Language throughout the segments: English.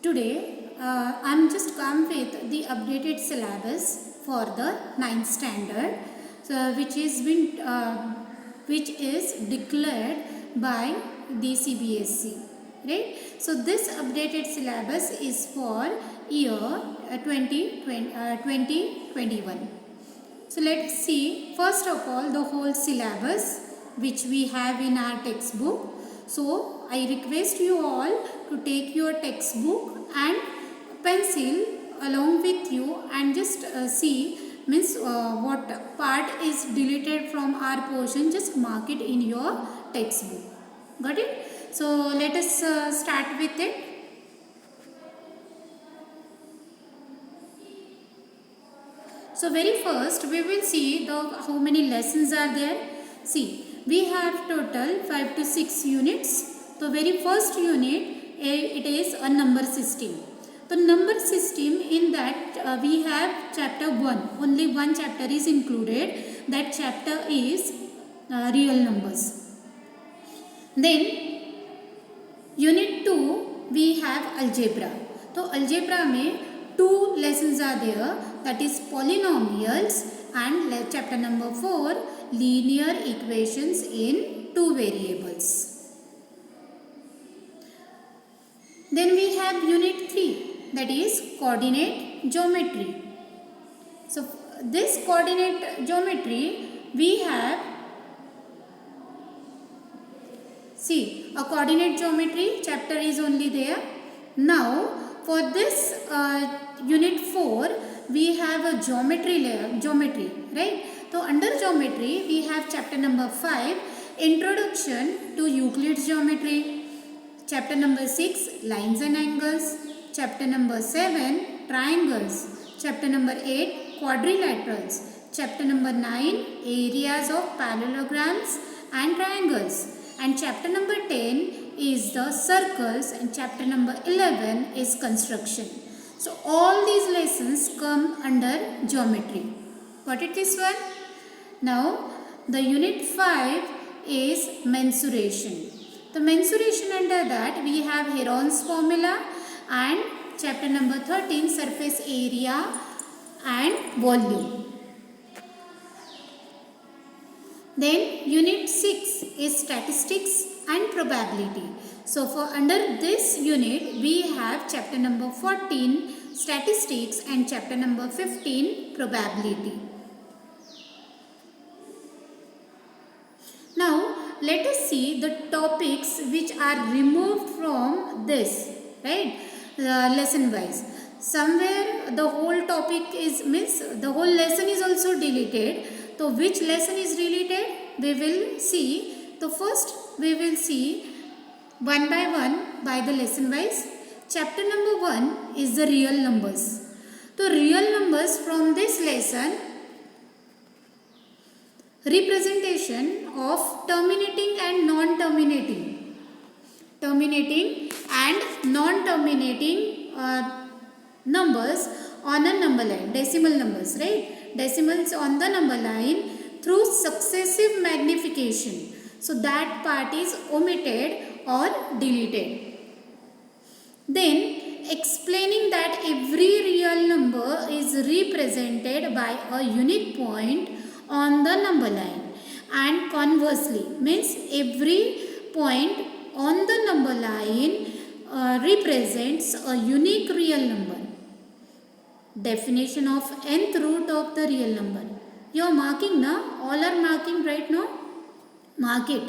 Today I'm just come with the updated syllabus for the ninth standard, so which is declared by the CBSE, right? So this updated syllabus is for year 2021. So let's see first of all the whole syllabus which we have in our textbook. So I request you all to take your textbook and pencil along with you and just see what part is deleted from our portion, just mark it in your textbook. Got it? So let us start with it. So very first we will see how many lessons are there. See, we have total 5 to 6 units. So very first unit, it is a number system. The number system, in that we have chapter 1. Only one chapter is included. That chapter is real numbers. Then unit 2 we have algebra. So algebra में 2 lessons are there, that is polynomials, and chapter number 4 linear equations in 2 variables. Then we have unit 3, that is coordinate geometry. So this coordinate geometry we have, see, a coordinate geometry chapter is only there. Now for this unit 4 we have a geometry, right? So under geometry we have chapter number 5 introduction to Euclid's geometry, chapter number 6 lines and angles, chapter number 7 triangles, chapter number 8 quadrilaterals, chapter number 9 areas of parallelograms and triangles, and chapter number 10 is the circles, and chapter number 11 is construction. So all these lessons come under geometry. Got it, this one? Now the unit 5 is mensuration. The mensuration, under that we have Heron's formula, and chapter number 13 surface area and volume. Then unit 6 is statistics and probability. So for under this unit we have chapter number 14 statistics and chapter number 15 probability. Now let us see the topics which are removed from this, right, lesson wise. Somewhere the whole topic is the whole lesson is also deleted. So which lesson is deleted? We will see. So first we will see one by one by the lesson wise. Chapter number 1 is the real numbers. The real numbers from this lesson, representation of terminating and non-terminating, terminating and non-terminating numbers on a number line, decimal numbers, right? Decimals on the number line through successive magnification. So that part is omitted or deleted. Then explaining that every real number is represented by a unique point on the number line, and conversely, means every point on the number line represents a unique real number. Definition of nth root of the real number. You are marking now? All are marking right now? Mark it.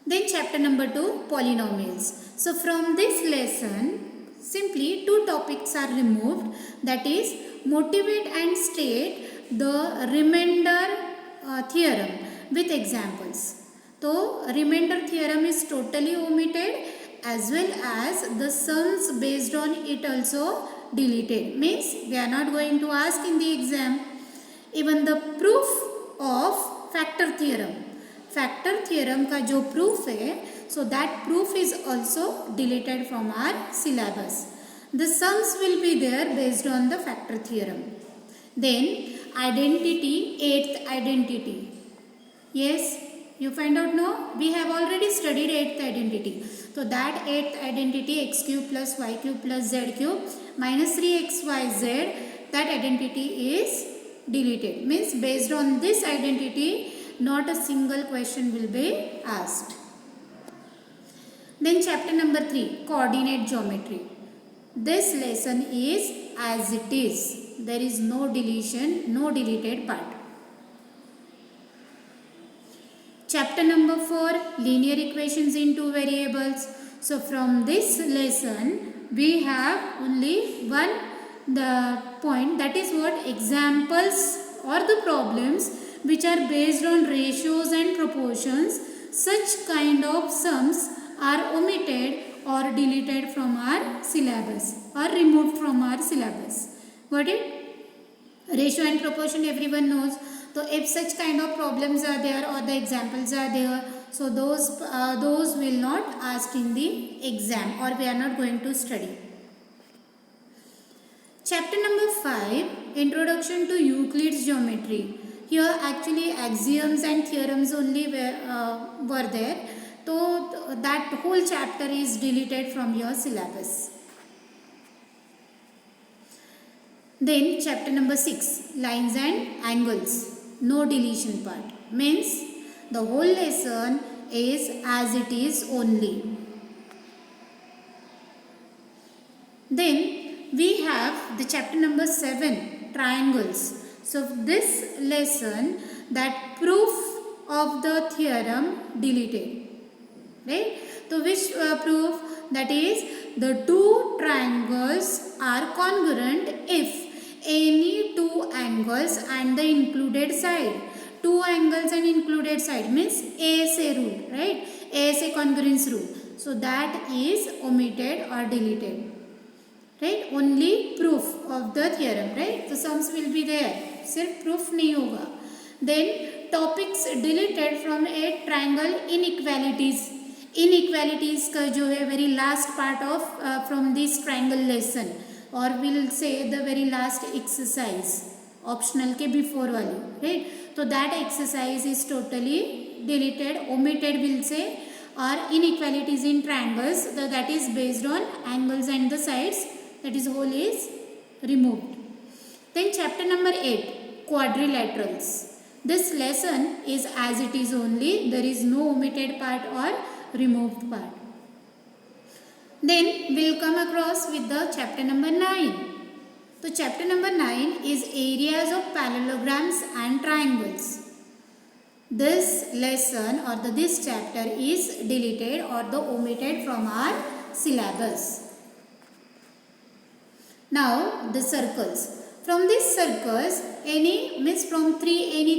Then chapter number 2 polynomials. So from this lesson simply 2 topics are removed, that is motivate and state the remainder theorem with examples. So remainder theorem is totally omitted, as well as the sums based on it also deleted. Means they are not going to ask in the exam. Even the proof of factor theorem. Factor theorem का जो proof है, so that proof is also deleted from our syllabus. The sums will be there based on the factor theorem. Then identity, 8th identity. Yes, You find out now? We have already studied eighth identity. So that eighth identity x cube plus y cube plus z cube minus 3xyz, that identity is deleted. Means based on this identity, not a single question will be asked. Then chapter number 3, coordinate geometry. This lesson is as it is. There is no deletion, no deleted part. Chapter number 4, linear equations in two variables. So from this lesson, we have only one point, that is what, examples or the problems which are based on ratios and proportions. Such kind of sums are omitted or deleted from our syllabus or removed from our syllabus. Got it? Ratio and proportion everyone knows. So if such kind of problems are there or the examples are there, so those will not asked in the exam, or we are not going to study. Chapter number 5, introduction to Euclid's geometry. Here actually axioms and theorems only were there. So that whole chapter is deleted from your syllabus. Then chapter number 6, lines and angles. No deletion part. Means the whole lesson is as it is only. Then we have the chapter number 7, triangles. So this lesson, that proof of the theorem deleted. Right? So which proof? That is, the two triangles are congruent if any two angles and the included side. Two angles and included side means ASA rule, right? ASA congruence rule. So that is omitted or deleted. Right? Only proof of the theorem, right? So sums will be there. सिर्फ proof नहीं होगा. Then topics deleted from a triangle inequalities. Inequalities का जो है very last part of from this triangle lesson, or we'll say the very last exercise, optional के before वाली, right? So that exercise is totally deleted, omitted we'll say, or inequalities in triangles, that is based on angles and the sides, that is whole is removed. Then chapter number 8, quadrilaterals. This lesson is as it is only, there is no omitted part or removed part. Then we will come across with the chapter number 9. So chapter number 9 is areas of parallelograms and triangles. This lesson or this chapter is deleted or the omitted from our syllabus. Now the circles. From these circles, any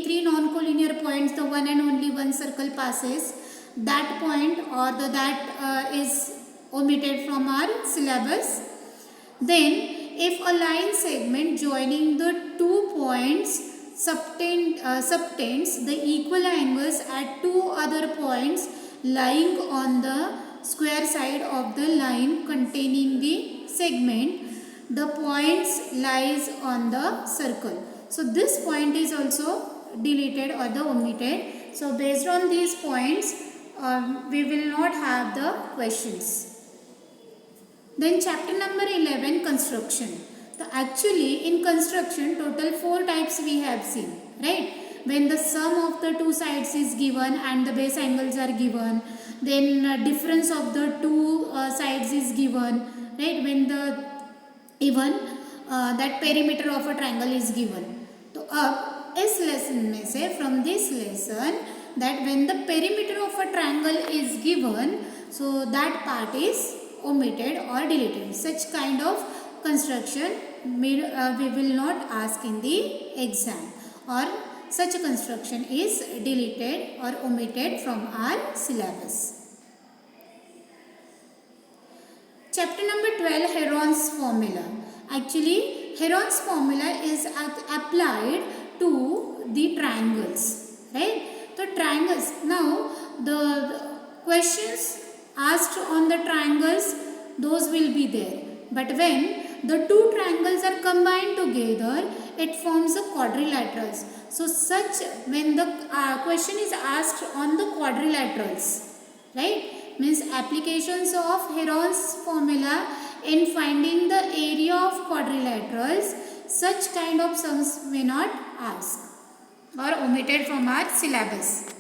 three non-collinear points, the one and only one circle passes, that point or that is omitted from our syllabus. Then if a line segment joining the 2 points subtends the equal angles at 2 other points lying on the square side of the line containing the segment, the points lies on the circle. So this point is also deleted or the omitted. So based on these points, we will not have the questions. Then chapter number 11, construction. So actually in construction total 4 types we have seen, right? When the sum of the two sides is given and the base angles are given, then difference of the two sides is given, right? When the even that perimeter of a triangle is given. So इस lesson में से, from this lesson, that when the perimeter of a triangle is given, so that part is omitted or deleted. Such kind of construction we will not ask in the exam, or such a construction is deleted or omitted from our syllabus. Chapter number 12, Heron's formula. Actually, Heron's formula is applied to the triangles, right? So triangles. Now the questions asked on the triangles, those will be there. But when the two triangles are combined together, it forms the quadrilaterals. So such, when the question is asked on the quadrilaterals, right, means applications of Heron's formula in finding the area of quadrilaterals, such kind of sums may not ask or omitted from our syllabus.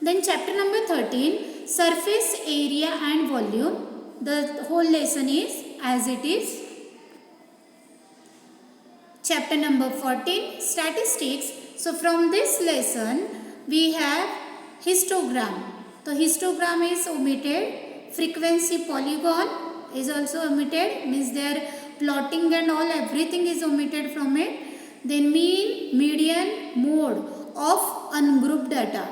Then chapter number 13, surface area and volume. The whole lesson is as it is. Chapter number 14, statistics. So from this lesson we have histogram. So histogram is omitted. Frequency polygon is also omitted, means their plotting and all, everything is omitted from it. Then mean, median, mode of ungrouped data.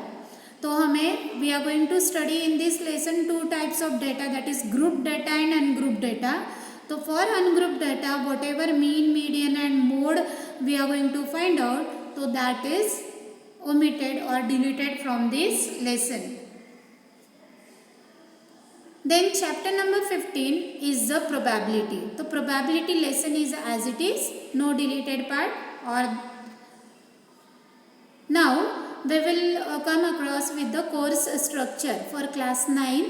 तो हमें we are going to study in this lesson two types of data, that is grouped data and ungrouped data. So for ungrouped data, whatever mean, median and mode we are going to find out, so that is omitted or deleted from this lesson. Then chapter number 15 is the probability. The probability lesson is as it is, no deleted part. Or now we will come across with the course structure for class 9,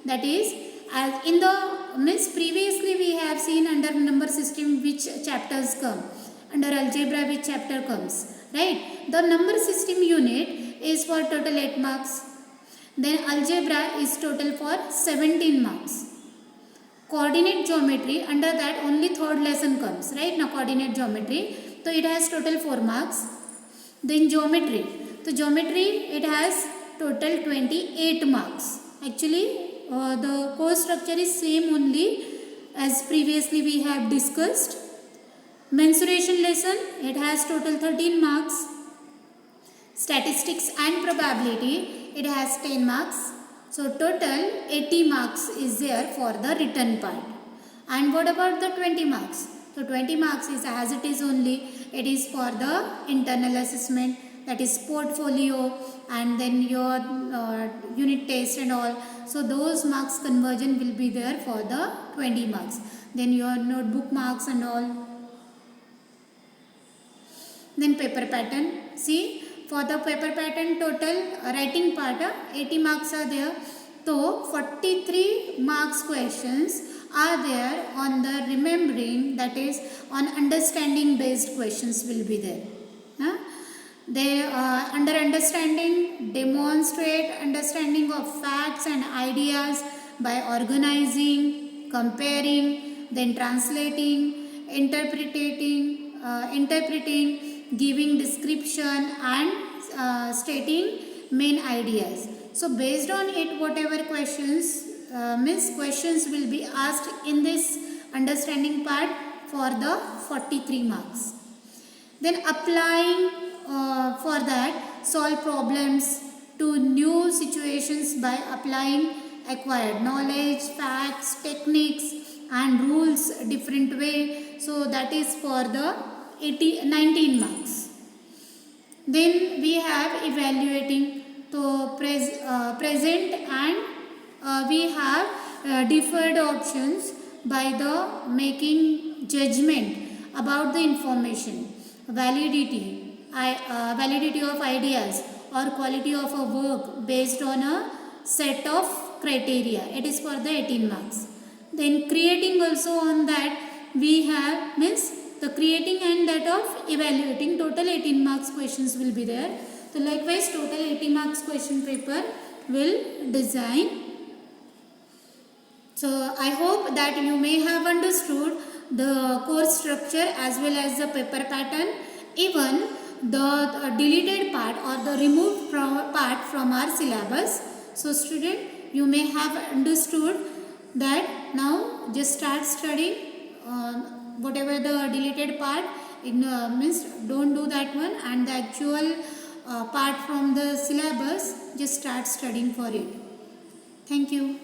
that is, as in the means previously we have seen under number system which chapters come, under algebra which chapter comes, right. The number system unit is for total 8 marks, then algebra is total for 17 marks. Coordinate geometry, under that only third lesson comes, right, now coordinate geometry, so it has total 4 marks. Then geometry, so geometry it has total 28 marks. Actually the course structure is same only as previously we have discussed. Mensuration lesson, it has total 13 marks. Statistics and probability, it has 10 marks. So total 80 marks is there for the written part. And what about the 20 marks? So 20 marks is as it is only, it is for the internal assessment, that is portfolio and then your unit test and all. So those marks conversion will be there for the 20 marks. Then your notebook marks and all. Then paper pattern. See, for the paper pattern total writing part 80 marks are there. So 43 marks questions are there on the remembering, that is on understanding based questions will be there. They under understanding, demonstrate understanding of facts and ideas by organizing, comparing, then translating, interpreting, giving description and stating main ideas. So based on it, whatever questions questions will be asked in this understanding part for the 43 marks. Then applying for that, solve problems to new situations by applying acquired knowledge, facts, techniques and rules different way. So that is for the 19 marks. Then we have evaluating, so present and we have deferred options by the making judgment about the information, validity of ideas or quality of a work based on a set of criteria. It is for the 18 marks. Then creating also, on that we have the creating and that of evaluating, total 18 marks questions will be there. So likewise total 80 marks question paper will design. So I hope that you may have understood the course structure as well as the paper pattern, even the deleted part or the removed part from our syllabus. So student, you may have understood that. Now just start studying whatever the deleted part means don't do that one, and the actual part from the syllabus just start studying for it. Thank you.